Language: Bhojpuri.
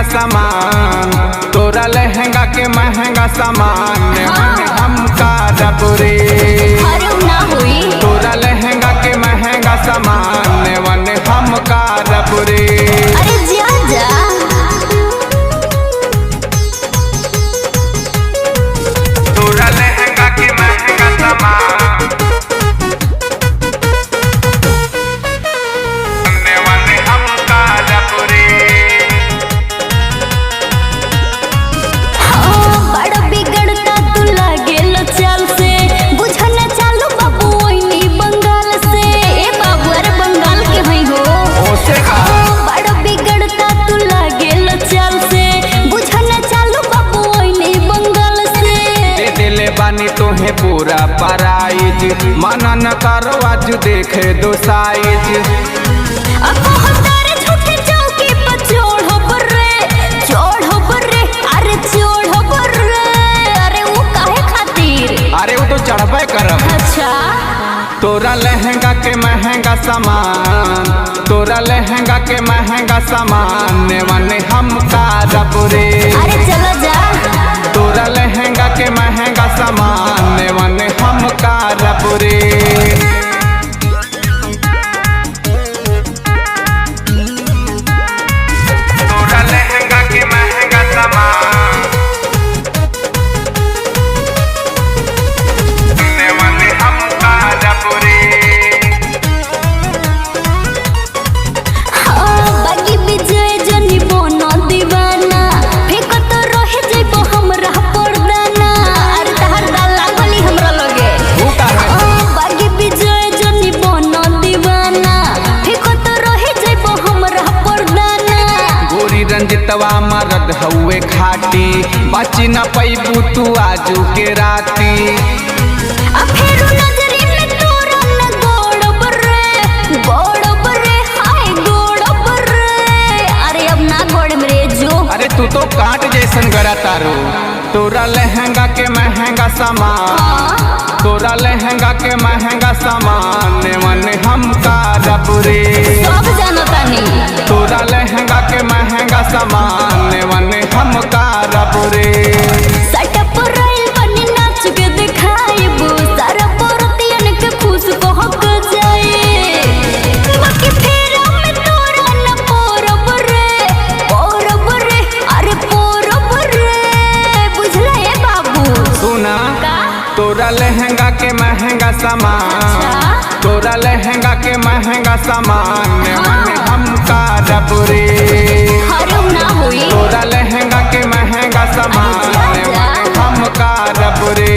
सामान, तोरा लहंगा के महंगा सामान हम करब रे। तोरा लहंगा के महंगा सामान हम करब रे। अरे जा जा तोरा लहंगा के महंगा सामान हम करब रे। बड़ा बिगड़ता तू लागेल चाल से, बुझन चालू बाबू ओइनी बंगाल से। ए बाबू अरे बंगाल के भई हो। बड़ा बिगड़ता तू लागेल चाल से, बुझन चालू बाबू ओइनी बंगाल से। दे दिले बानी तोहे पूरा प्राइज, मना न करो आज देखे दो साइज। अब हतारे झूठे चौकी पर चढ़ो बर्रे अरे चढ़ो बर्रे। अरे वो काहे खातिर? अरे वो तो चढ़बे करब। अच्छा तोरा लहंगा के महंगा सामान, तोरा लहंगा के महंगा सामान हम करब रे। अरे चलो जा। तोरा लहंगा के महंगा सामान हम करब रे। तोरा लहंगा के महंगा सामान हम करब रे। बागी विजय जनी बोनो दीवाना, फेंकत रहे जइबो हमरा पर्दाना। अरे तहर दाल लागली हमरा लगे। बागी विजय जनी बोनो दीवाना, फेंकत रहे जइबो हमरा पर्दाना। गोरी रंजितवा मरद हउए खाटी, बची न पैबू तू आजू के राती। अब फेरू नजरी में तोरा न गोड़ बर्रे हाय गोड़ बर्रे। अरे अब ना गोड़ मेरे जो। अरे तू तो काट जैसन गड़ा तारो। तोरा लहंगा के महंगा सामान, तोरा लहंगा के महंगा सामान हम करब रे। सब जानतानी। तोरा लहंगा के महंगा सामान हम करब रे। सटप रइल बनी नाच के दिखाइबू, सारा परतियन के खुश को हक जाए। बाकी फेरा में तोरा न पोरब रे अरे पोरब रे। बुझला ए बाबू? सुना का? तोरा लहंगा के महंगा सामान, तोरा लहंगा के महंगा सामान हम करब रे। हरम ना होई। तोरा लहंगा के महंगा सामान हम करब रे।